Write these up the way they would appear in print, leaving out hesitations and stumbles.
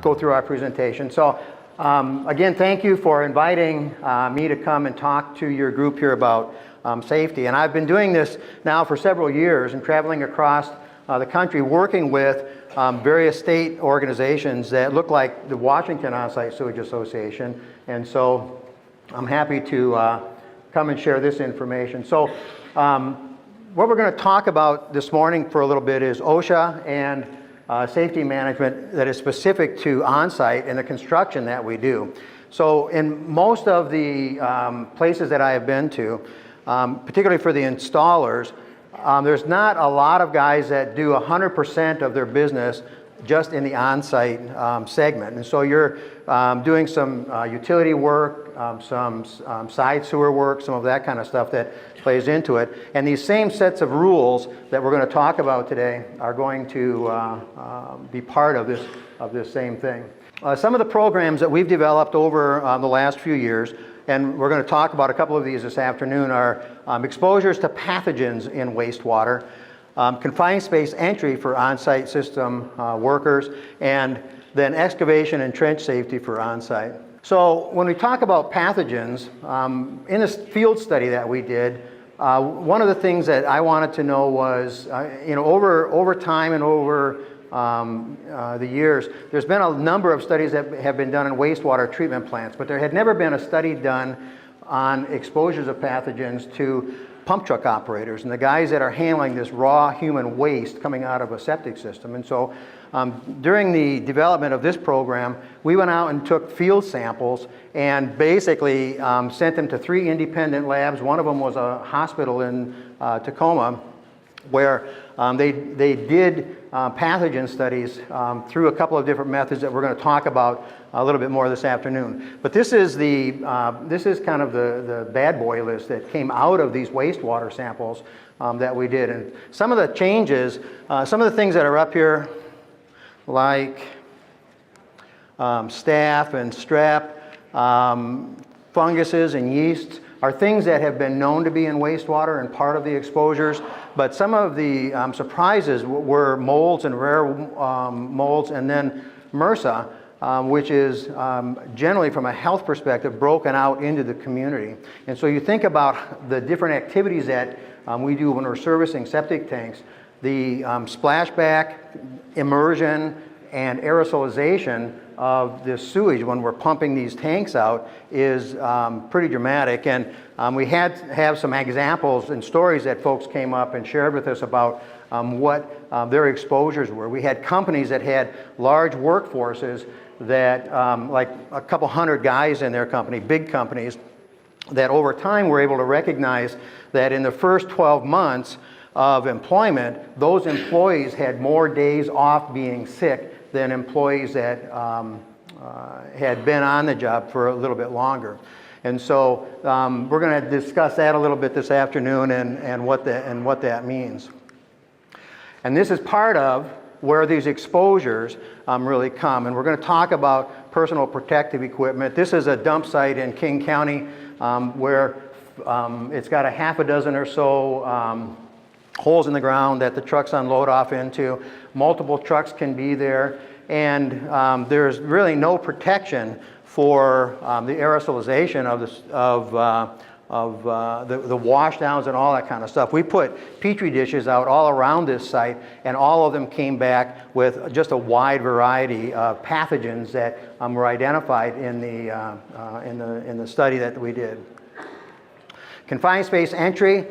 go through our presentation. So again, thank you for inviting me to come and talk to your group here about safety. And I've been doing this now for several years and traveling across the country working with various state organizations that look like the Washington Onsite Sewage Association. And so I'm happy to come and share this information. So what we're going to talk about this morning for a little bit is OSHA and safety management that is specific to onsite and the construction that we do. So in most of the places that I have been to, particularly for the installers, there's not a lot of guys that do 100% of their business just in the on-site segment. And so you're doing some utility work, some side sewer work, some of that kind of stuff that plays into it. And these same sets of rules that we're going to talk about today are going to be part of this same thing. Some of the programs that we've developed over the last few years, and we're going to talk about a couple of these this afternoon, are exposures to pathogens in wastewater, confined space entry for on-site system workers, and then excavation and trench safety for on-site. So when we talk about pathogens, in this field study that we did, one of the things that I wanted to know was, over time and over the years, there's been a number of studies that have been done in wastewater treatment plants, but there had never been a study done on exposures of pathogens to pump truck operators and the guys that are handling this raw human waste coming out of a septic system. And so during the development of this program, we went out and took field samples and basically sent them to 3 independent labs. One of them was a hospital in Tacoma, where they did pathogen studies through a couple of different methods that we're going to talk about a little bit more this afternoon. But this is kind of the bad boy list that came out of these wastewater samples that we did. And some of the changes, some of the things that are up here, like staph and strep, funguses and yeasts, are things that have been known to be in wastewater and part of the exposures, but some of the surprises were molds and rare molds, and then MRSA, which is generally from a health perspective broken out into the community. And so you think about the different activities that we do when we're servicing septic tanks. The splashback, immersion, and aerosolization of this sewage when we're pumping these tanks out is pretty dramatic. And we had to have some examples and stories that folks came up and shared with us about what their exposures were. We had companies that had large workforces that, like a couple hundred guys in their company, big companies, that over time were able to recognize that in the first 12 months of employment, those employees had more days off being sick than employees that had been on the job for a little bit longer. And so we're going to discuss that a little bit this afternoon and what that means. And this is part of where these exposures really come. And we're going to talk about personal protective equipment. This is a dump site in King County where it's got a half a dozen or so holes in the ground that the trucks unload off into. Multiple trucks can be there, and there's really no protection for the aerosolization of the wash downs and all that kind of stuff. We put petri dishes out all around this site, and all of them came back with just a wide variety of pathogens that were identified in the study that we did. Confined space entry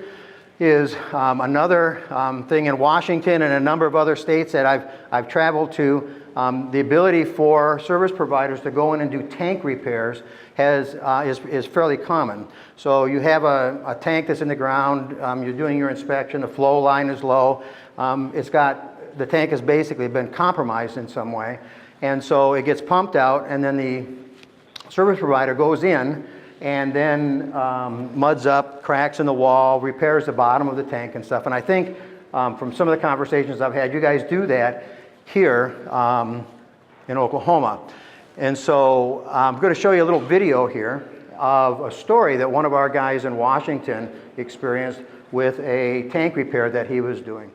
is another thing in Washington and a number of other states that I've traveled to. The ability for service providers to go in and do tank repairs is fairly common. So you have a tank that's in the ground, you're doing your inspection, the flow line is low, the tank has basically been compromised in some way, and so it gets pumped out, and then the service provider goes in and then muds up cracks in the wall, repairs the bottom of the tank and stuff. And I think from some of the conversations I've had, you guys do that here in Oklahoma. And so I'm going to show you a little video here of a story that one of our guys in Washington experienced with a tank repair that he was doing.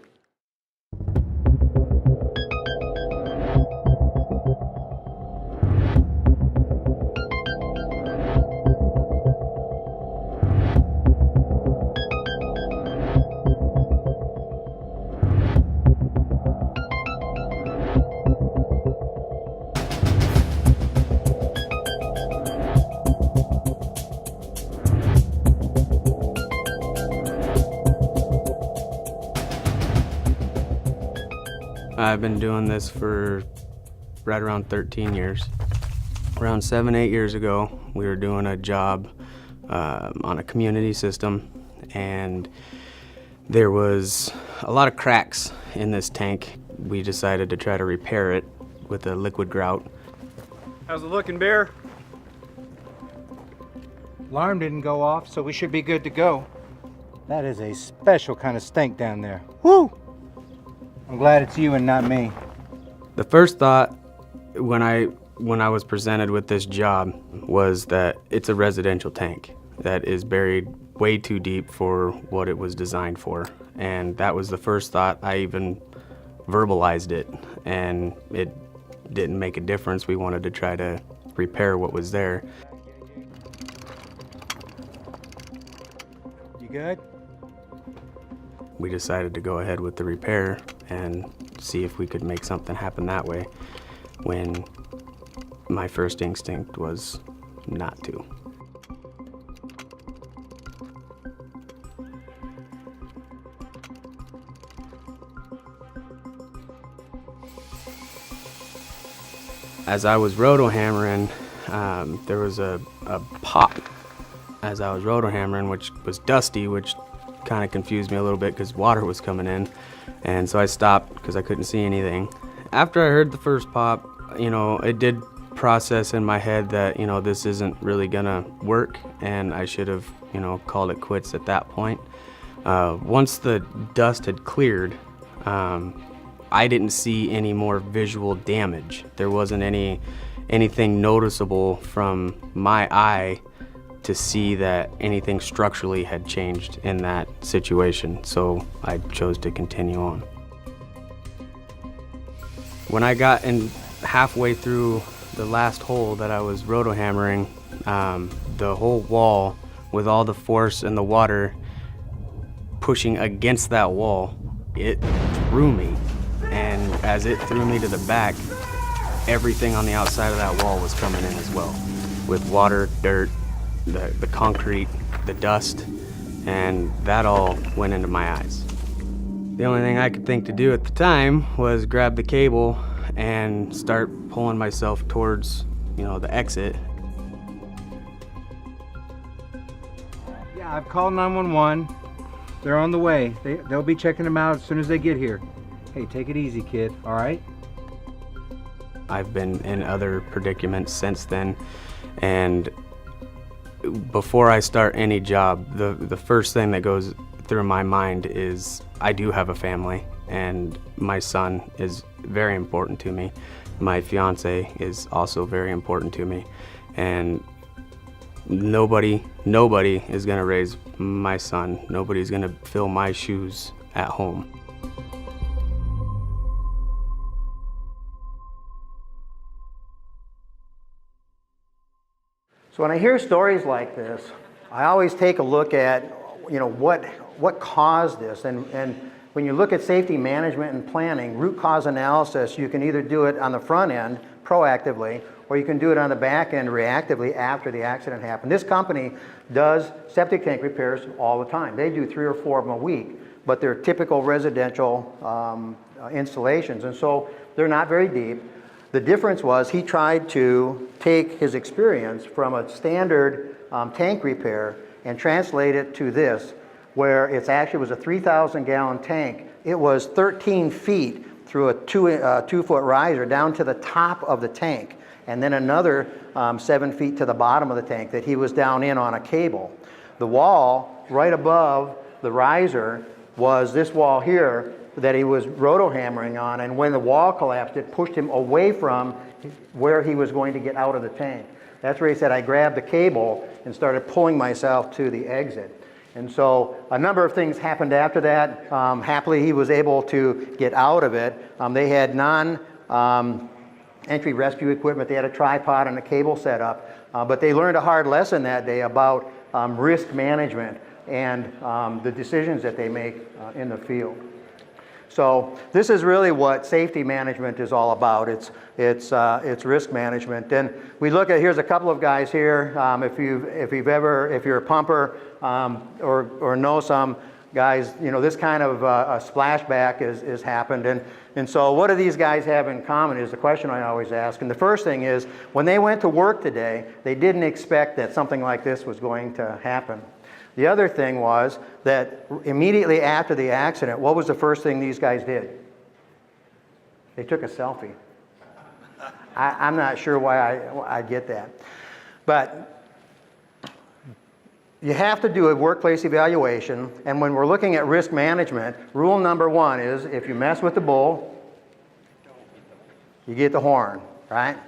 I've been doing this for right around 13 years. Around 7, 8 years ago, we were doing a job on a community system, and there was a lot of cracks in this tank. We decided to try to repair it with a liquid grout. How's it looking, Bear? Alarm didn't go off, so we should be good to go. That is a special kind of stink down there. Woo! I'm glad it's you and not me. The first thought when I was presented with this job was that it's a residential tank that is buried way too deep for what it was designed for. And that was the first thought. I even verbalized it, and it didn't make a difference. We wanted to try to repair what was there. You good? We decided to go ahead with the repair and see if we could make something happen that way, when my first instinct was not to. As I was roto-hammering, there was a pop as I was roto-hammering, which was dusty, which kind of confused me a little bit because water was coming in. And so I stopped because I couldn't see anything. After I heard the first pop, it did process in my head that, this isn't really gonna work, and I should have, called it quits at that point. Once the dust had cleared, I didn't see any more visual damage. There wasn't anything noticeable from my eye to see that anything structurally had changed in that situation, so I chose to continue on. When I got in halfway through the last hole that I was roto-hammering, the whole wall, with all the force and the water pushing against that wall, it threw me. And as it threw me to the back, everything on the outside of that wall was coming in as well, with water, dirt, the concrete, the dust, and that all went into my eyes. The only thing I could think to do at the time was grab the cable and start pulling myself towards, the exit. Yeah, I've called 911. They're on the way. They'll be checking them out as soon as they get here. Hey, take it easy, kid, all right? I've been in other predicaments since then, and before I start any job, the first thing that goes through my mind is I do have a family, and my son is very important to me. My fiance is also very important to me, and nobody is gonna raise my son. Nobody's gonna fill my shoes at home. So when I hear stories like this, I always take a look at, what caused this. And when you look at safety management and planning, root cause analysis, you can either do it on the front end, proactively, or you can do it on the back end, reactively, after the accident happened. This company does septic tank repairs all the time. They do 3 or 4 of them a week, but they're typical residential installations, and so they're not very deep. The difference was he tried to take his experience from a standard tank repair and translate it to this, where it actually was a 3,000 gallon tank. It was 13 feet through a 2-foot riser down to the top of the tank, and then another 7 feet to the bottom of the tank that he was down in on a cable. The wall right above the riser was this wall here that he was roto-hammering on, and when the wall collapsed, it pushed him away from where he was going to get out of the tank. That's where he said, I grabbed the cable and started pulling myself to the exit. And so a number of things happened after that. Happily, he was able to get out of it. They had entry rescue equipment. They had a tripod and a cable set up. But they learned a hard lesson that day about risk management and the decisions that they make in the field. So this is really what safety management is all about. It's risk management. And we look at, here's a couple of guys here. If you're a pumper or know some, guys, you know, this kind of a splashback is happened. And so what do these guys have in common is the question I always ask. And the first thing is, when they went to work today, they didn't expect that something like this was going to happen. The other thing was that immediately after the accident, what was the first thing these guys did? They took a selfie. I'm not sure why I get that. But you have to do a workplace evaluation, and when we're looking at risk management, rule number one is if you mess with the bull, you get the horn, right?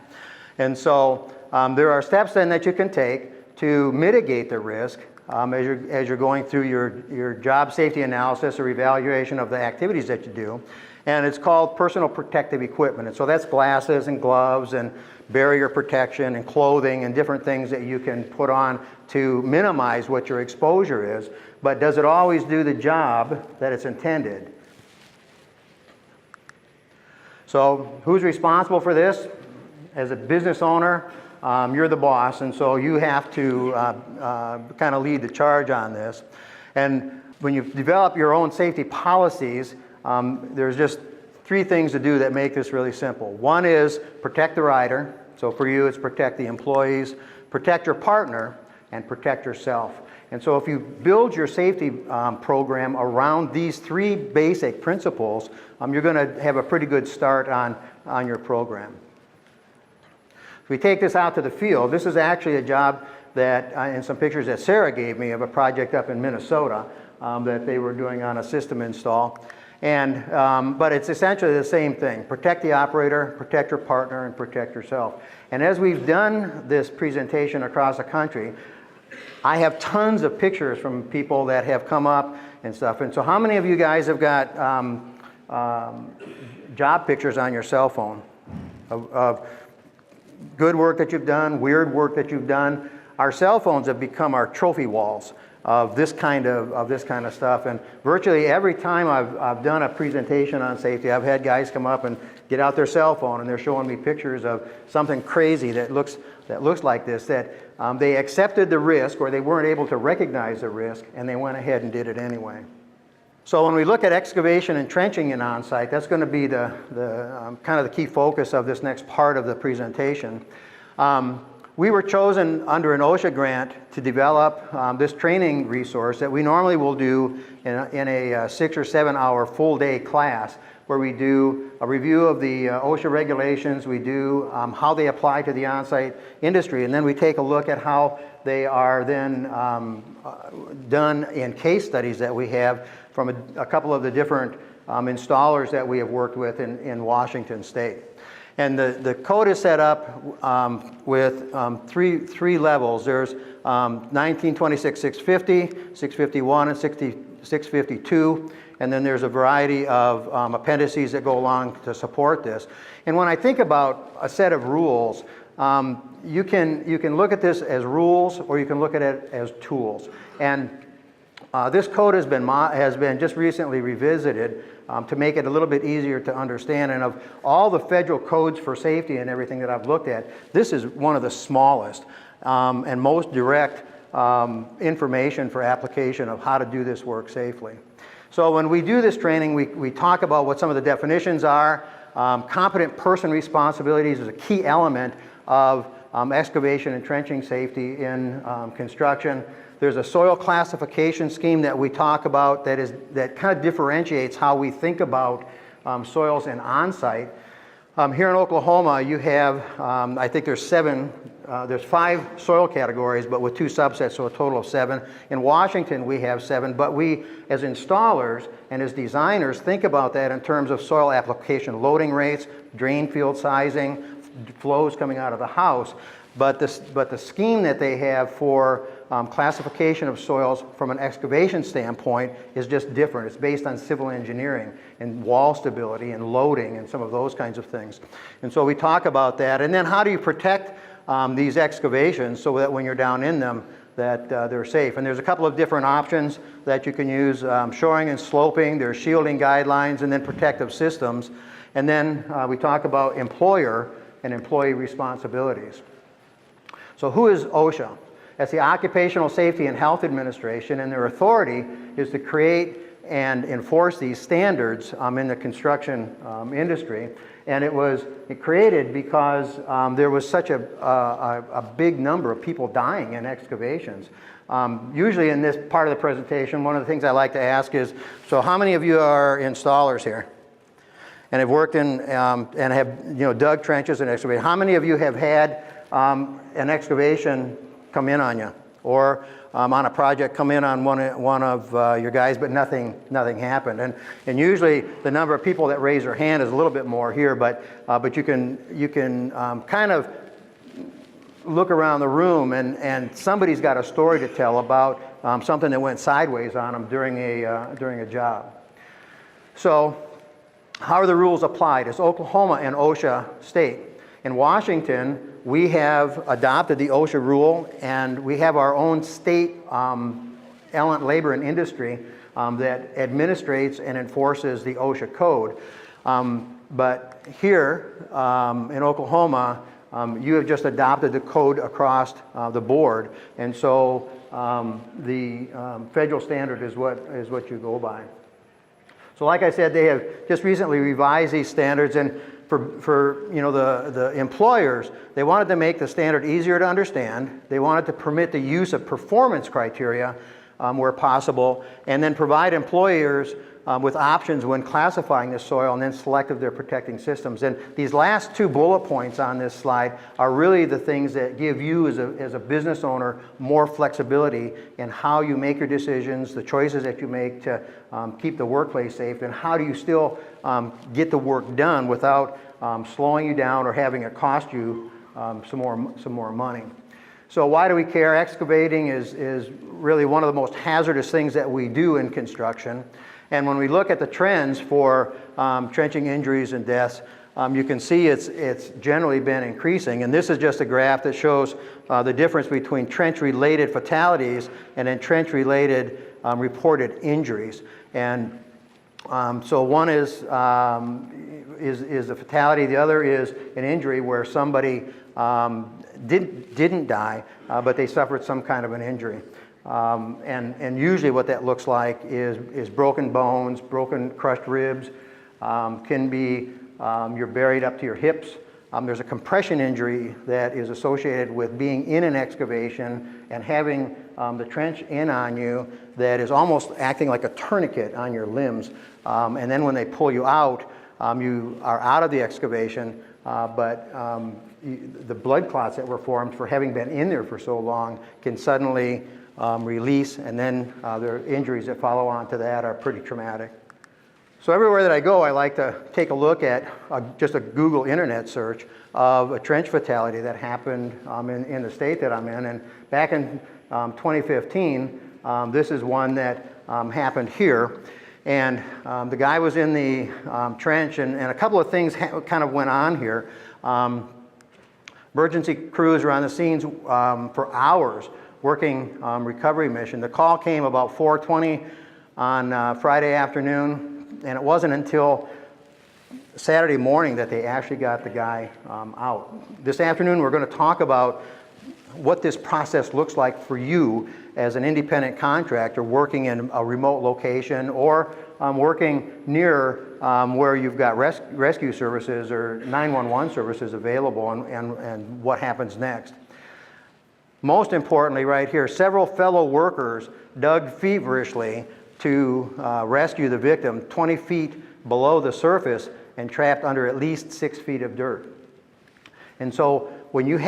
And so there are steps then that you can take to mitigate the risk as you're going through your job safety analysis or evaluation of the activities that you do. And it's called personal protective equipment. And so that's glasses and gloves and barrier protection and clothing and different things that you can put on to minimize what your exposure is. But does it always do the job that it's intended? So who's responsible for this? As a business owner, you're the boss, and so you have to kind of lead the charge on this. And when you develop your own safety policies, there's just three things to do that make this really simple. One is protect the rider. So for you, it's protect the employees, protect your partner, and protect yourself. And so if you build your safety program around these three basic principles, you're going to have a pretty good start on your program. If we take this out to the field, this is actually a job that, in some pictures that Sarah gave me of a project up in Minnesota that they were doing on a system install. And, but it's essentially the same thing. Protect the operator, protect your partner, and protect yourself. And as we've done this presentation across the country, I have tons of pictures from people that have come up and stuff. And so how many of you guys have got job pictures on your cell phone of good work that you've done, weird work that you've done? Our cell phones have become our trophy walls of this kind of stuff. And virtually every time I've done a presentation on safety, I've had guys come up and get out their cell phone and they're showing me pictures of something crazy that looks like this, that they accepted the risk or they weren't able to recognize the risk and they went ahead and did it anyway. So when we look at excavation and trenching in Onsite, that's going to be the kind of the key focus of this next part of the presentation. We were chosen under an OSHA grant to develop this training resource that we normally will do in a 6 or 7 hour full day class, where we do a review of the OSHA regulations, we do how they apply to the on-site industry, and then we take a look at how they are then done in case studies that we have from a couple of the different installers that we have worked with in Washington State. And the code is set up with three levels. There's 1926 650, 651, and 652. And then there's a variety of appendices that go along to support this. And when I think about a set of rules, you can look at this as rules or you can look at it as tools. And this code has been just recently revisited to make it a little bit easier to understand. And of all the federal codes for safety and everything that I've looked at, this is one of the smallest and most direct information for application of how to do this work safely. So when we do this training, we talk about what some of the definitions are. Competent person responsibilities is a key element of excavation and trenching safety in construction. There's a soil classification scheme that we talk about that kind of differentiates how we think about soils in on-site. Here in Oklahoma, you have, I think there's 5 soil categories, but with 2 subsets, so a total of 7. In Washington, we have 7, but we, as installers and as designers, think about that in terms of soil application loading rates, drain field sizing, flows coming out of the house. But the scheme that they have for classification of soils from an excavation standpoint is just different. It's based on civil engineering and wall stability and loading and some of those kinds of things. And so we talk about that. And then how do you protect these excavations so that when you're down in them that they're safe? And there's a couple of different options that you can use. Shoring and sloping, there's shielding guidelines, and then protective systems. And then we talk about employer and employee responsibilities. So who is OSHA? That's the Occupational Safety and Health Administration, and their authority is to create and enforce these standards in the construction industry. And it was created because there was such a big number of people dying in excavations. Usually in this part of the presentation, one of the things I like to ask is, so how many of you are installers here? And have worked in, and have dug trenches and excavated? How many of you have had an excavation come in on you? Or on a project come in on one of your guys, but nothing happened. And usually the number of people that raise their hand is a little bit more here, but you can kind of look around the room and somebody's got a story to tell about something that went sideways on them during a job. So how are the rules applied? It's Oklahoma and OSHA state. In Washington, we have adopted the OSHA rule, and we have our own state Element Labor and Industry that administrates and enforces the OSHA code. But here in Oklahoma, you have just adopted the code across the board, and so the federal standard is what you go by. So like I said, they have just recently revised these standards, and for the employers, they wanted to make the standard easier to understand. They wanted to permit the use of performance criteria where possible, and then provide employers with options when classifying the soil and then select of their protecting systems. And these last two bullet points on this slide are really the things that give you as a business owner more flexibility in how you make your decisions, the choices that you make to keep the workplace safe, and how do you still get the work done without slowing you down or having it cost you some more money. So why do we care? Excavating is really one of the most hazardous things that we do in construction. And when we look at the trends for trenching injuries and deaths, you can see it's generally been increasing. And this is just a graph that shows the difference between trench-related fatalities and then trench-related reported injuries. And so one is a fatality, the other is an injury where somebody didn't die, but they suffered some kind of an injury. And usually what that looks like is broken bones, crushed ribs, can be you're buried up to your hips. There's a compression injury that is associated with being in an excavation and having the trench in on you that is almost acting like a tourniquet on your limbs. And then when they pull you out, you are out of the excavation, but the blood clots that were formed for having been in there for so long can suddenly release, and then the injuries that follow on to that are pretty traumatic. So everywhere that I go, I like to take a look at just a Google internet search of a trench fatality that happened in the state that I'm in. And back in 2015, this is one that happened here. And the guy was in the trench, and a couple of things kind of went on here. Emergency crews were on the scenes for hours working recovery mission. The call came about 4:20 on Friday afternoon, and it wasn't until Saturday morning that they actually got the guy out. This afternoon we're going to talk about what this process looks like for you as an independent contractor working in a remote location or working near where you've got rescue services or 911 services available, and what happens next. Most importantly, right here, several fellow workers dug feverishly to rescue the victim 20 feet below the surface and trapped under at least 6 feet of dirt. And so when you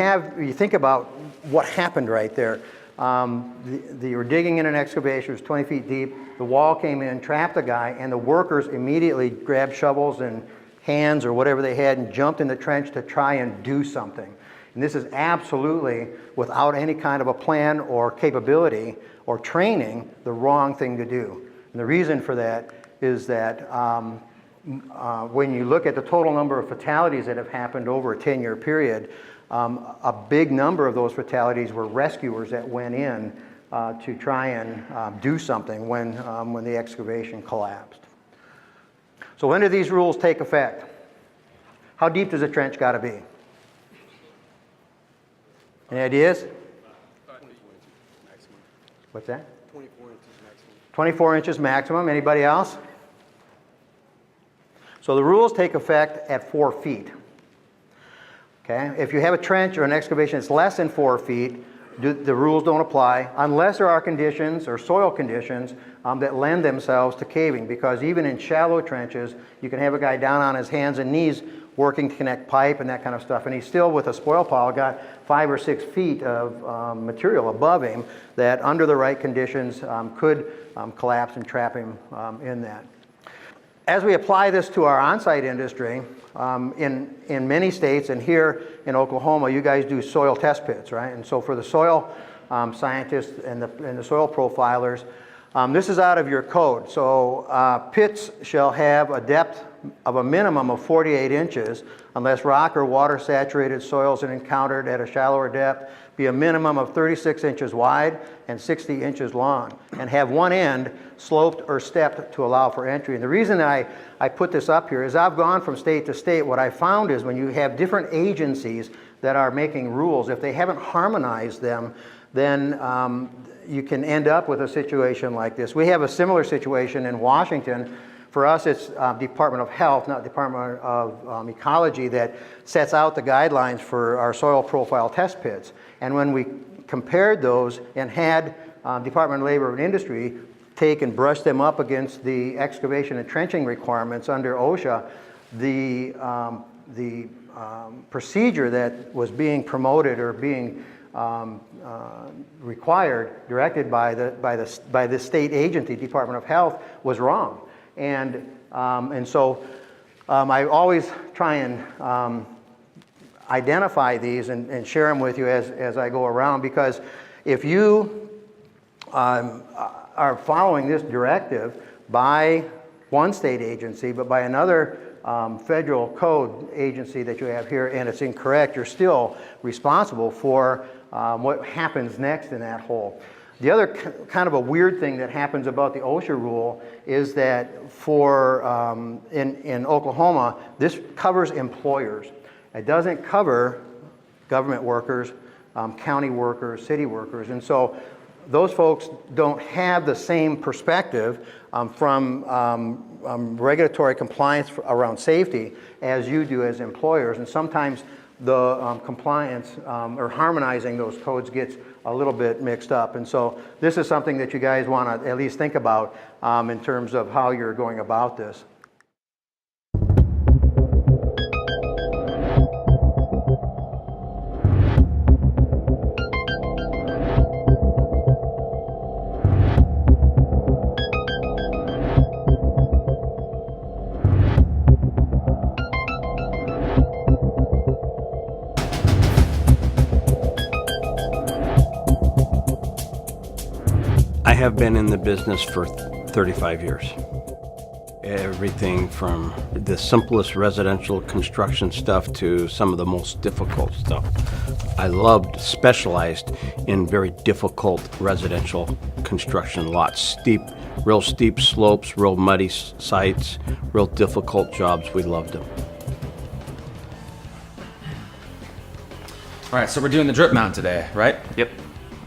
think about what happened right there, they were digging in an excavation, it was 20 feet deep, the wall came in, trapped the guy, and the workers immediately grabbed shovels and hands or whatever they had and jumped in the trench to try and do something. And this is absolutely, without any kind of a plan or capability or training, the wrong thing to do. And the reason for that is that when you look at the total number of fatalities that have happened over a 10-year period, a big number of those fatalities were rescuers that went in to try and do something when the excavation collapsed. So when do these rules take effect? How deep does a trench got to be? Any ideas? What's that? 24 inches maximum. Anybody else? So the rules take effect at 4 feet. Okay? If you have a trench or an excavation that's less than 4 feet, the rules don't apply unless there are conditions or soil conditions that lend themselves to caving, because even in shallow trenches, you can have a guy down on his hands and knees working to connect pipe and that kind of stuff, and he's still, with a spoil pile, got 5 or 6 feet of material above him that under the right conditions could collapse and trap him in that. As we apply this to our on-site industry, in many states, and here in Oklahoma, you guys do soil test pits, right? And so for the soil scientists and the soil profilers, this is out of your code. So pits shall have a depth of a minimum of 48 inches unless rock or water saturated soils are encountered at a shallower depth, be a minimum of 36 inches wide and 60 inches long, and have one end sloped or stepped to allow for entry. And the reason I put this up here is I've gone from state to state. What I found is when you have different agencies that are making rules, if they haven't harmonized them, then you can end up with a situation like this. We have a similar situation in Washington. For us, it's Department of Health, not Department of Ecology, that sets out the guidelines for our soil profile test pits. And when we compared those and had Department of Labor and Industry take and brush them up against the excavation and trenching requirements under OSHA, the procedure that was being promoted or being required, directed by the state agency, Department of Health, was wrong. And so I always try and identify these and share them with you as I go around, because if you are following this directive by one state agency, but by another federal code agency that you have here, and it's incorrect, you're still responsible for what happens next in that hole. The other kind of a weird thing that happens about the OSHA rule is that for in Oklahoma, this covers employers. It doesn't cover government workers, county workers, city workers, and so those folks don't have the same perspective from regulatory compliance around safety as you do as employers, and sometimes the compliance or harmonizing those codes gets a little bit mixed up. And so this is something that you guys want to at least think about in terms of how you're going about this. I have been in the business for 35 years. Everything from the simplest residential construction stuff to some of the most difficult stuff. I specialized in very difficult residential construction lots. Real steep slopes, real muddy sites, real difficult jobs. We loved them. All right, so we're doing the drip mount today, right? Yep.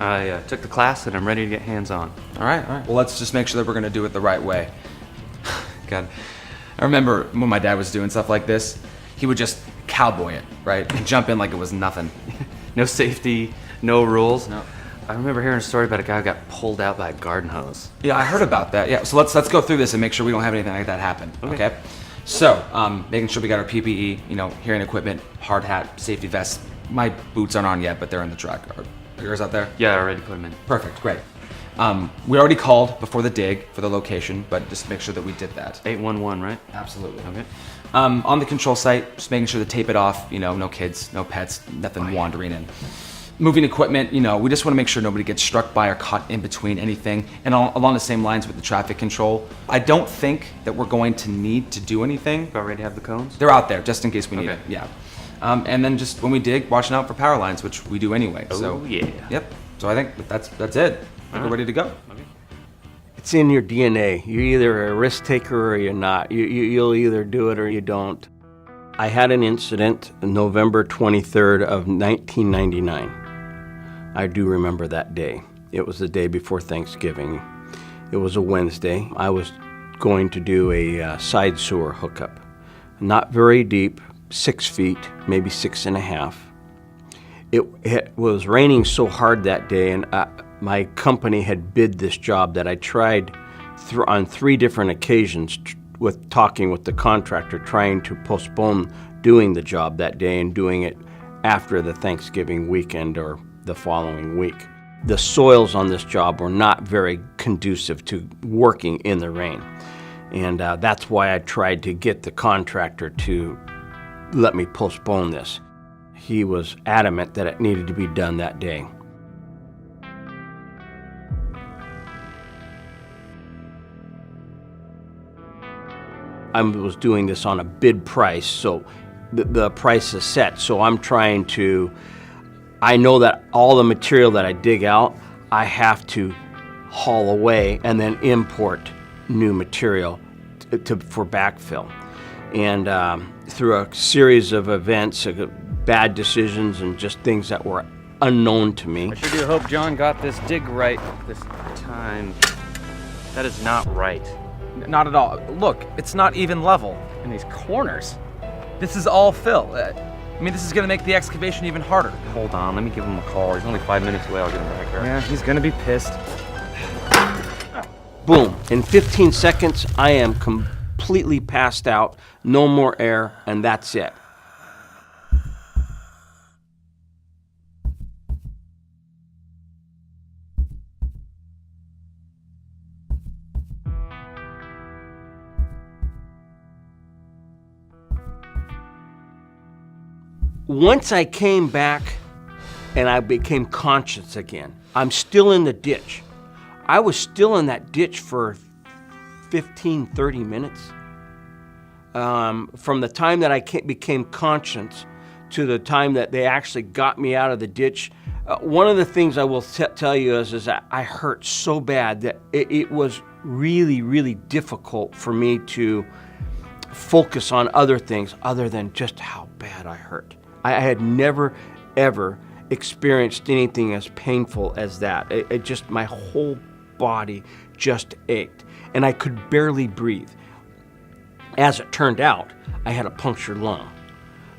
I took the class and I'm ready to get hands-on. All right. Well, let's just make sure that we're going to do it the right way. God, I remember when my dad was doing stuff like this, he would just cowboy it, right? And jump in like it was nothing. No safety, no rules. No. I remember hearing a story about a guy who got pulled out by a garden hose. Yeah, I heard about that. Yeah, so let's go through this and make sure we don't have anything like that happen. Okay. So, making sure we got our PPE, hearing equipment, hard hat, safety vest. My boots aren't on yet, but they're in the truck. Are yours out there? Yeah, I already put them in. Perfect, great. We already called before the dig for the location, but just make sure that we did that. 811, right? Absolutely. Okay. On the control site, just making sure to tape it off, no kids, no pets, nothing wandering in. Moving equipment, we just want to make sure nobody gets struck by or caught in between anything. And along the same lines with the traffic control, I don't think that we're going to need to do anything. About ready to have the cones? They're out there just in case we need Okay. it, yeah. And then just when we dig, watching out for power lines, which we do anyway. Oh, so, yeah. Yep. So I think that's it. I think we're ready to go. Okay. It's in your DNA. You're either a risk taker or you're not. You'll either do it or you don't. I had an incident November 23rd of 1999. I do remember that day. It was the day before Thanksgiving. It was a Wednesday. I was going to do a side sewer hookup. Not very deep, 6 feet, maybe 6.5. It was raining so hard that day, and my company had bid this job that I tried on 3 different occasions with talking with the contractor, trying to postpone doing the job that day and doing it after the Thanksgiving weekend or the following week. The soils on this job were not very conducive to working in the rain. And that's why I tried to get the contractor to let me postpone this. He was adamant that it needed to be done that day. I was doing this on a bid price, so the price is set. So I know that all the material that I dig out, I have to haul away and then import new material for backfill. And through a series of events, bad decisions, and just things that were unknown to me. I sure do hope John got this dig right this time. That is not right. Not at all. Look, it's not even level in these corners. This is all fill. I mean, this is gonna make the excavation even harder. Hold on, let me give him a call. He's only 5 minutes away. I'll get him back there. Yeah, he's gonna be pissed. Boom. In 15 seconds, I am completely passed out, no more air, and that's it. Once I came back and I became conscious again, I'm still in the ditch. I was still in that ditch for 15, 30 minutes. From the time that I became conscious to the time that they actually got me out of the ditch, one of the things I will tell you is that I hurt so bad that it was really, really difficult for me to focus on other things other than just how bad I hurt. I had never, ever experienced anything as painful as that. My whole body just ached, and I could barely breathe. As it turned out, I had a punctured lung.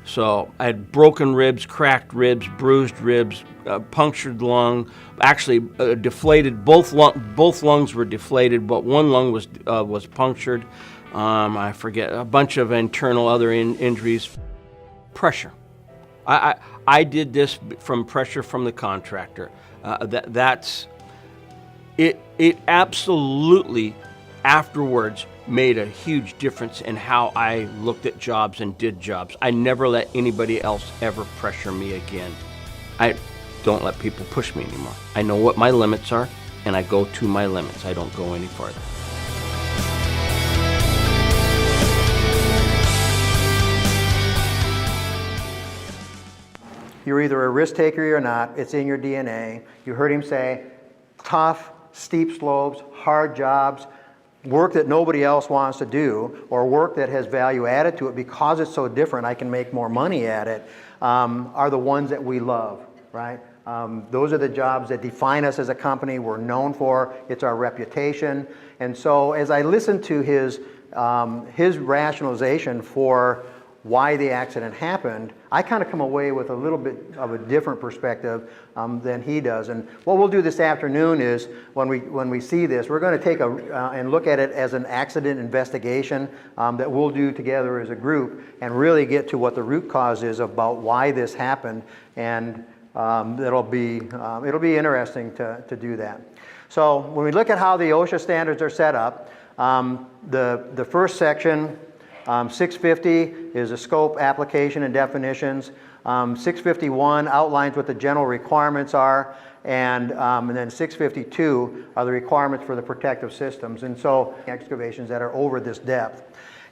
So I had broken ribs, cracked ribs, bruised ribs, punctured lung, actually deflated. Both lungs were deflated, but one lung was punctured. I forget, a bunch of internal other injuries. Pressure. I did this from pressure from the contractor. That's it. It absolutely afterwards made a huge difference in how I looked at jobs and did jobs. I never let anybody else ever pressure me again. I don't let people push me anymore. I know what my limits are, and I go to my limits. I don't go any farther. You're either a risk taker or not. It's in your DNA. You heard him say, tough, steep slopes, hard jobs, work that nobody else wants to do, or work that has value added to it because it's so different, I can make more money at it, are the ones that we love, right? Those are the jobs that define us as a company. We're known for. It's our reputation. And so as I listened to his rationalization for why the accident happened, I kind of come away with a little bit of a different perspective than he does. And what we'll do this afternoon is, when we see this, we're going to take and look at it as an accident investigation that we'll do together as a group, and really get to what the root cause is about why this happened. And it'll be interesting to do that. So when we look at how the OSHA standards are set up, the first section, 650 is a scope, application, and definitions. 651 outlines what the general requirements are, and then 652 are the requirements for the protective systems. And so excavations that are over this depth.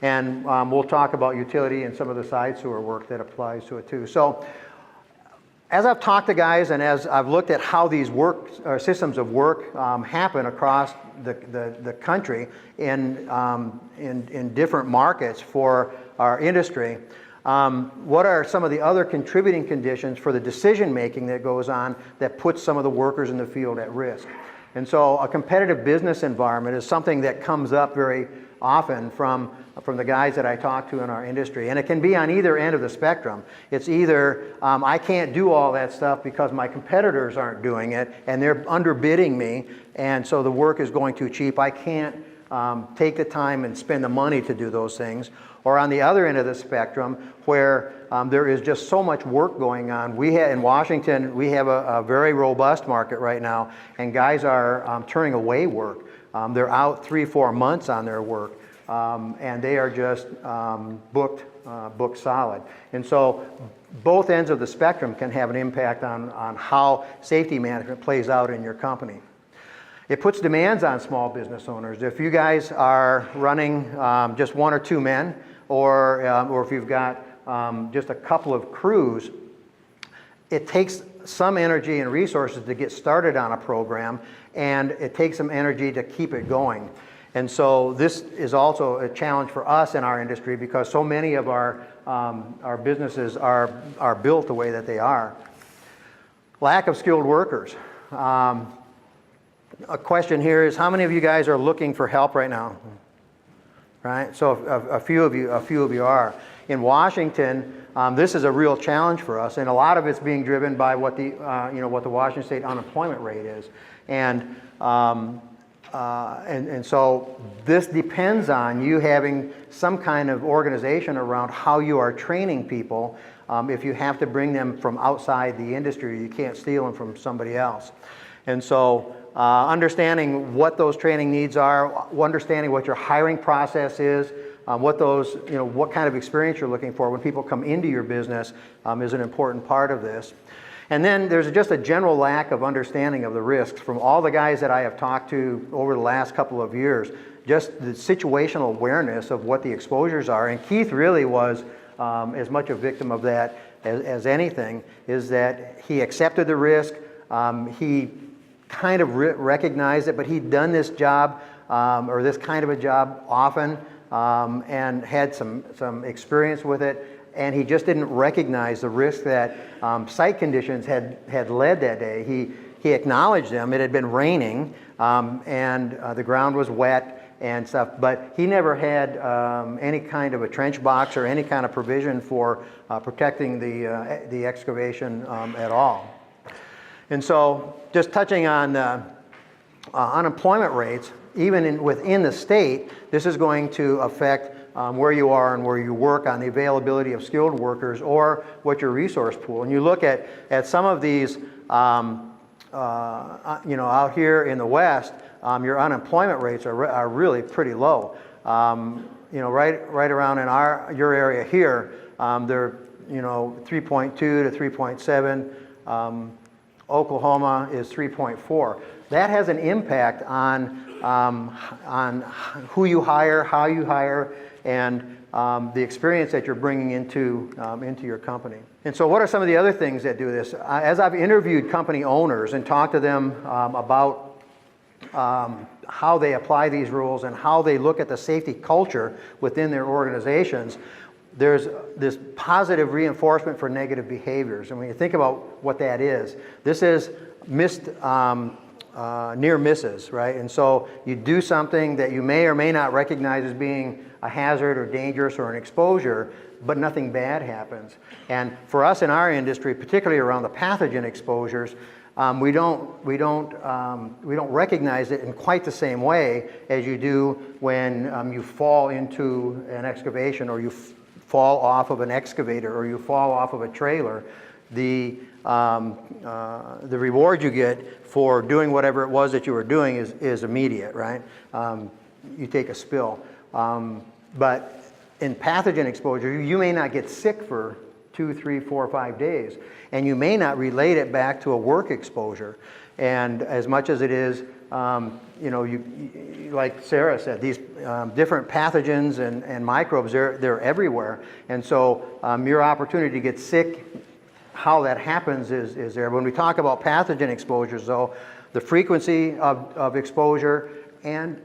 And we'll talk about utility and some of the side sewer work that applies to it too. So as I've talked to guys and as I've looked at how these systems of work happen across the country in different markets for our industry, What are some of the other contributing conditions for the decision making that goes on that puts some of the workers in the field at risk? And so a competitive business environment is something that comes up very often from the guys that I talk to in our industry. And it can be on either end of the spectrum. It's either I can't do all that stuff because my competitors aren't doing it and they're underbidding me, and so the work is going too cheap. I can't take the time and spend the money to do those things. Or on the other end of the spectrum, where there is just so much work going on. In Washington, we have a very robust market right now, and guys are turning away work. They're out 3-4 months on their work, and they are just booked solid. And so both ends of the spectrum can have an impact on how safety management plays out in your company. It puts demands on small business owners. If you guys are running just 1 or 2 men, or if you've got just a couple of crews, it takes some energy and resources to get started on a program, and it takes some energy to keep it going. And so this is also a challenge for us in our industry because so many of our businesses are built the way that they are. Lack of skilled workers. A question here is, how many of you guys are looking for help right now? Right? So a few of you are. In Washington, this is a real challenge for us, and a lot of it's being driven by what the Washington State unemployment rate is, and so this depends on you having some kind of organization around how you are training people. If you have to bring them from outside the industry, you can't steal them from somebody else. And so understanding what those training needs are, understanding what your hiring process is, what kind of experience you're looking for when people come into your business is an important part of this. And then there's just a general lack of understanding of the risks from all the guys that I have talked to over the last couple of years, just the situational awareness of what the exposures are. And Keith really was as much a victim of that as anything, is that he accepted the risk, he kind of recognized it, but he'd done this job or this kind of a job often and had some experience with it, and he just didn't recognize the risk that site conditions had led that day. He acknowledged them. It had been raining and the ground was wet and stuff, but he never had any kind of a trench box or any kind of provision for protecting the excavation at all. And so just touching on unemployment rates, even within the state, this is going to affect where you are and where you work on the availability of skilled workers or what your resource pool. And you look at some of these, out here in the West, your unemployment rates are really pretty low. Right around in your area here, they're 3.2 to 3.7. Oklahoma is 3.4. That has an impact on who you hire, how you hire, and the experience that you're bringing into your company. And so what are some of the other things that do this? As I've interviewed company owners and talked to them about how they apply these rules and how they look at the safety culture within their organizations, there's this positive reinforcement for negative behaviors. And when you think about what that is, this is near misses, right? And so you do something that you may or may not recognize as being a hazard or dangerous or an exposure, but nothing bad happens. And for us in our industry, particularly around the pathogen exposures, we don't recognize it in quite the same way as you do when you fall into an excavation, or you fall off of an excavator, or you fall off of a trailer. The reward you get for doing whatever it was that you were doing is immediate, right? You take a spill. But in pathogen exposure, you may not get sick for 2, 3, 4, 5 days, and you may not relate it back to a work exposure. And as much as it is, like Sarah said, these different pathogens and microbes, they're everywhere. And so your opportunity to get sick, how that happens is there. When we talk about pathogen exposures, though, the frequency of exposure and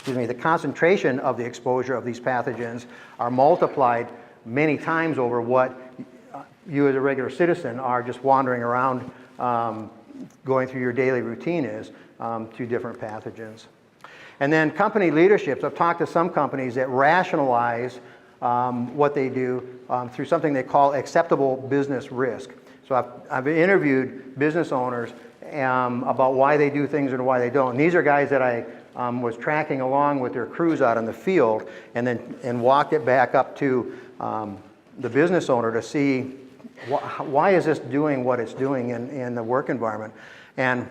the concentration of the exposure of these pathogens are multiplied many times over what you as a regular citizen are just wandering around going through your daily routine is to different pathogens. And then company leaderships. I've talked to some companies that rationalize what they do through something they call acceptable business risk. So I've interviewed business owners about why they do things and why they don't. And these are guys that I was tracking along with their crews out in the field and walked it back up to the business owner to see why is this doing what it's doing in the work environment. And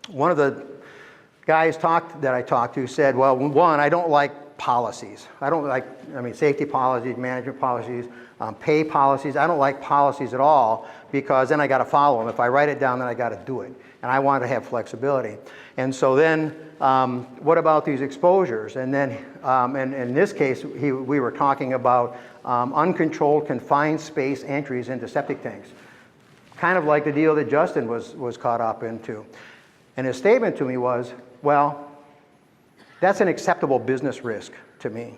one of the guys that I talked to said, well, one, I don't like policies. I don't like, safety policies, management policies, pay policies. I don't like policies at all because then I got to follow them. If I write it down, then I got to do it. And I want to have flexibility. And so then, what about these exposures? And then, and in this case, we were talking about uncontrolled confined space entries into septic tanks. Kind of like the deal that Justin was caught up into. And his statement to me was, well, that's an acceptable business risk to me.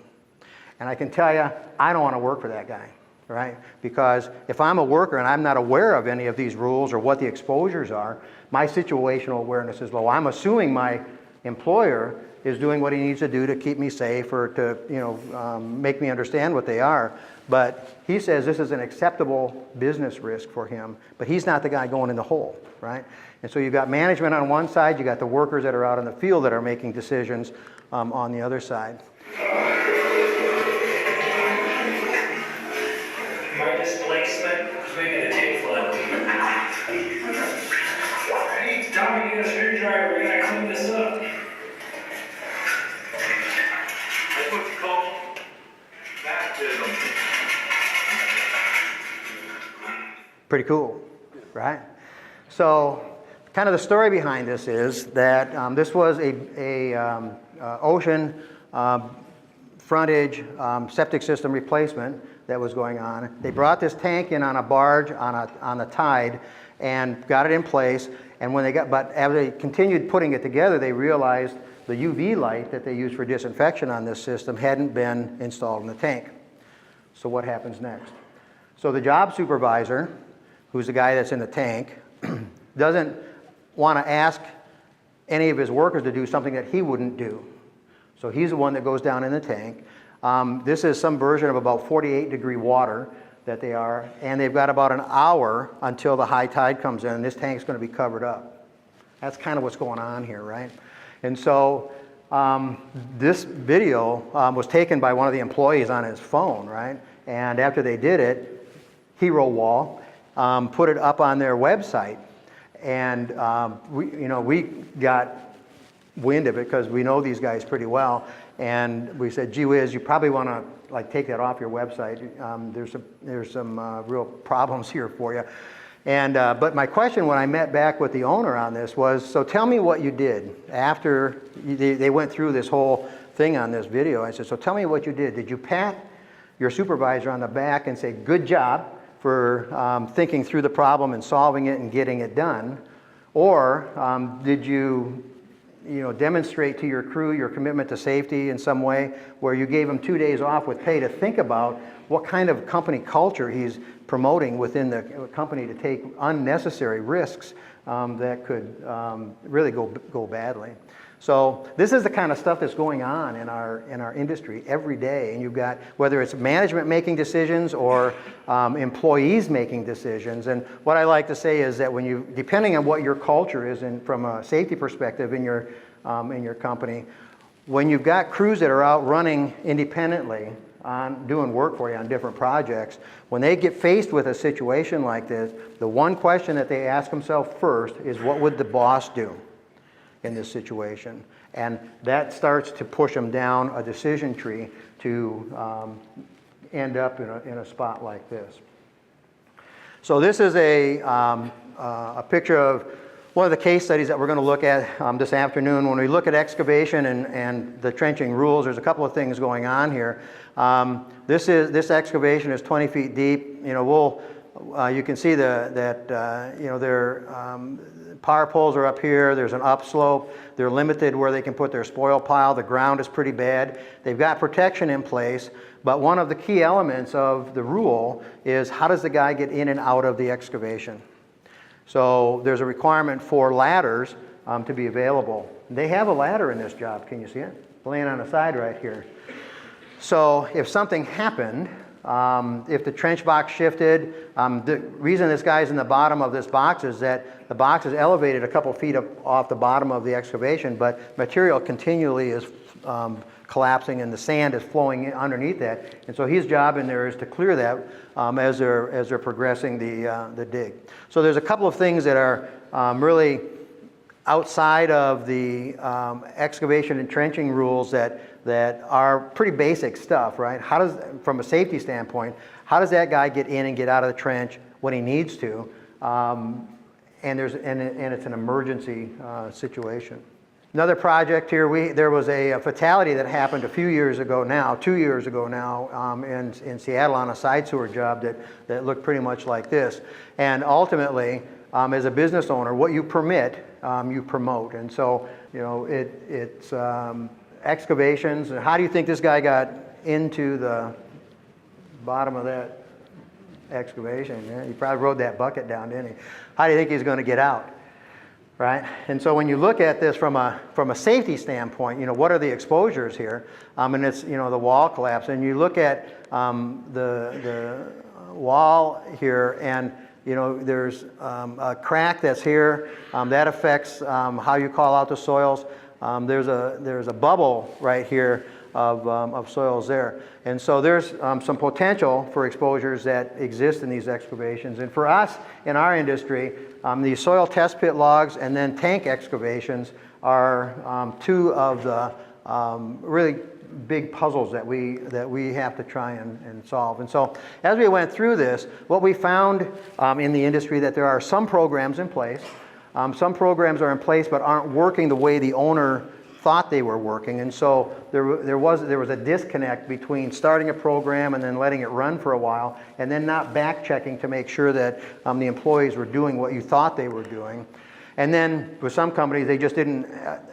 And I can tell you, I don't want to work for that guy, right? Because if I'm a worker and I'm not aware of any of these rules or what the exposures are, my situational awareness is low. I'm assuming my employer is doing what he needs to do to keep me safe or to make me understand what they are. But he says this is an acceptable business risk for him, but he's not the guy going in the hole, right? And so you've got management on one side, you got the workers that are out in the field that are making decisions on the other side. My displacement is making a tape flip. Hey, Tommy, get a screwdriver, we gotta clean this up. That's what you call baptism. Pretty cool, right? So kind of the story behind this is that this was a ocean frontage septic system replacement that was going on. They brought this tank in on a barge on the tide and got it in place. And but as they continued putting it together, they realized the UV light that they used for disinfection on this system hadn't been installed in the tank. So what happens next? So the job supervisor, who's the guy that's in the tank, doesn't want to ask any of his workers to do something that he wouldn't do. So he's the one that goes down in the tank. This is some version of about 48-degree water that they are, and they've got about an hour until the high tide comes in, and this tank's going to be covered up. That's kind of what's going on here, right? And so this video was taken by one of the employees on his phone, right? And after they did it, Hero Wall put it up on their website, and we got wind of it because we know these guys pretty well, and we said, gee whiz, you probably want to take that off your website. There's some real problems here for you. And but my question when I met back with the owner on this was, so tell me what you did after they went through this whole thing on this video. I said, so tell me what you did. Did you pat your supervisor on the back and say, good job for thinking through the problem and solving it and getting it done? Or did you demonstrate to your crew your commitment to safety in some way where you gave them 2 days off with pay to think about what kind of company culture he's promoting within the company to take unnecessary risks that could really go badly. So this is the kind of stuff that's going on in our industry every day, and you've got whether it's management making decisions or employees making decisions. And what I like to say is that depending on what your culture is, from a safety perspective in your company, when you've got crews that are out running independently on doing work for you on different projects, when they get faced with a situation like this, the one question that they ask themselves first is, what would the boss do in this situation? And that starts to push them down a decision tree to end up in a spot like this. So this is a picture of one of the case studies that we're going to look at this afternoon. When we look at excavation and the trenching rules, there's a couple of things going on here. This excavation is 20 feet deep. We'll you can see that their power poles are up here. There's an upslope. They're limited where they can put their spoil pile. The ground is pretty bad. They've got protection in place, but one of the key elements of the rule is how does the guy get in and out of the excavation? So there's a requirement for ladders to be available. They have a ladder in this job. Can you see it? Laying on the side right here. So if something happened, if the trench box shifted, the reason this guy's in the bottom of this box is that the box is elevated a couple feet up off the bottom of the excavation, but material continually is collapsing and the sand is flowing underneath that. And so his job in there is to clear that as they're progressing the dig. So there's a couple of things that are really outside of the excavation and trenching rules that are pretty basic stuff, right? How does, from a safety standpoint, how does that guy get in and get out of the trench when he needs to? And it's an emergency situation. Another project here, there was a fatality that happened a few years ago now, 2 years ago now, in Seattle on a side sewer job that looked pretty much like this. And ultimately, as a business owner, what you permit, you promote. And so, it's excavations. And how do you think this guy got into the bottom of that excavation? Yeah, he probably rode that bucket down, didn't he? How do you think he's going to get out? Right? And so when you look at this from a safety standpoint, what are the exposures here? And it's, the wall collapse. And you look at the wall here, and there's a crack that's here that affects how you call out the soils. There's a bubble right here of soils there, and so there's some potential for exposures that exist in these excavations. And for us in our industry, the soil test pit logs and then tank excavations are two of the really big puzzles that we have to try and solve. And so as we went through this, what we found in the industry that there are some programs in place. Some programs are in place but aren't working the way the owner thought they were working. And so there was a disconnect between starting a program and then letting it run for a while and then not back checking to make sure that the employees were doing what you thought they were doing. And then with some companies, they just didn't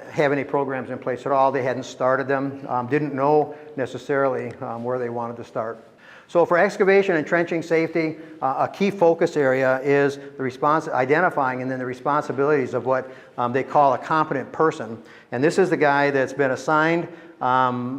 have any programs in place at all. They hadn't started them, didn't know necessarily where they wanted to start. So for excavation and trenching safety, a key focus area is identifying and then the responsibilities of what they call a competent person. And this is the guy that's been assigned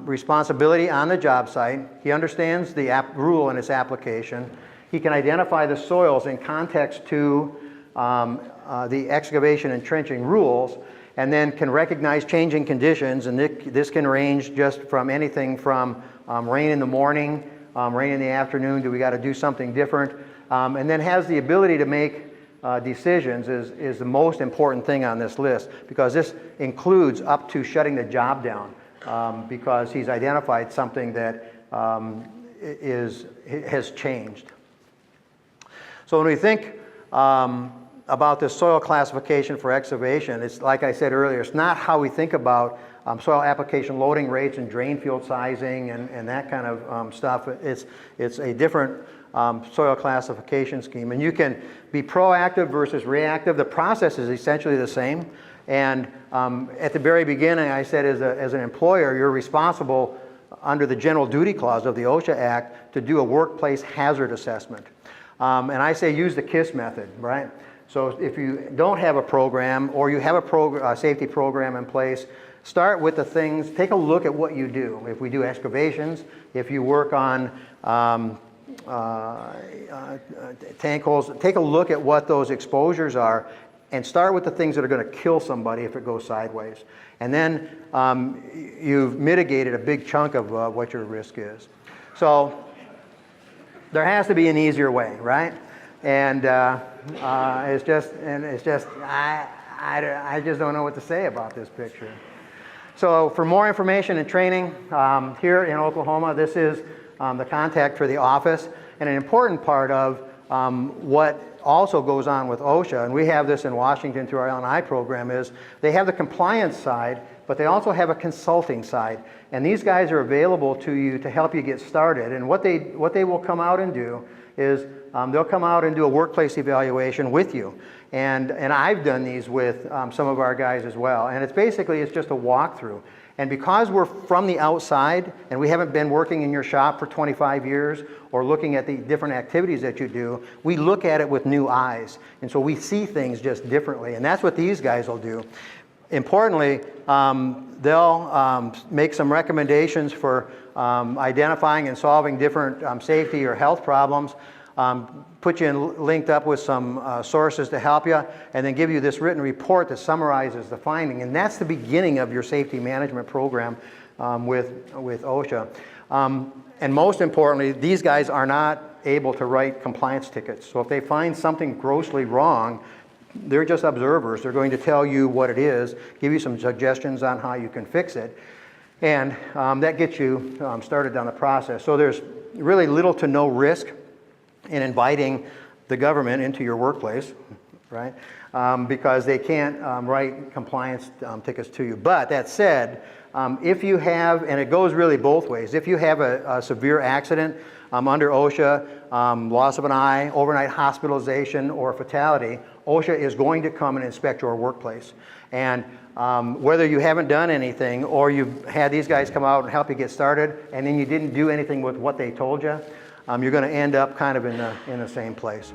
responsibility on the job site. He understands the rule and its application. He can identify the soils in context to the excavation and trenching rules, and then can recognize changing conditions. And this can range just from anything from rain in the morning, rain in the afternoon, do we got to do something different? And then has the ability to make decisions is the most important thing on this list, because this includes up to shutting the job down because he's identified something that has changed. So when we think about this soil classification for excavation, it's like I said earlier, it's not how we think about soil application loading rates and drain field sizing and that kind of stuff. It's a different soil classification scheme. And you can be proactive versus reactive. The process is essentially the same. And at the very beginning, I said as an employer, you're responsible under the general duty clause of the OSHA Act to do a workplace hazard assessment. And I say use the KISS method, right? So if you don't have a program or you have a safety program in place, start with the things, take a look at what you do. If we do excavations, if you work on tank holes, take a look at what those exposures are and start with the things that are going to kill somebody if it goes sideways. And then you've mitigated a big chunk of what your risk is. So there has to be an easier way, right? And I just don't know what to say about this picture. So for more information and training here in Oklahoma, this is the contact for the office. And an important part of what also goes on with OSHA, and we have this in Washington through our L&I program, is they have the compliance side, but they also have a consulting side. And these guys are available to you to help you get started. And what they will come out and do is they'll come out and do a workplace evaluation with you. And I've done these with some of our guys as well. And it's just a walkthrough. And because we're from the outside and we haven't been working in your shop for 25 years or looking at the different activities that you do, we look at it with new eyes. And so we see things just differently. And that's what these guys will do. Importantly, they'll make some recommendations for identifying and solving different safety or health problems, put you linked up with some sources to help you, and then give you this written report that summarizes the finding. And that's the beginning of your safety management program with OSHA. And most importantly, these guys are not able to write compliance tickets. So if they find something grossly wrong, they're just observers. They're going to tell you what it is, give you some suggestions on how you can fix it, and that gets you started down the process. So there's really little to no risk in inviting the government into your workplace, right? Because they can't write compliance tickets to you. But that said, if you have, and it goes really both ways, if you have a severe accident under OSHA, loss of an eye, overnight hospitalization, or fatality, OSHA is going to come and inspect your workplace. And whether you haven't done anything or you've had these guys come out and help you get started and then you didn't do anything with what they told you, you're going to end up kind of in the same place.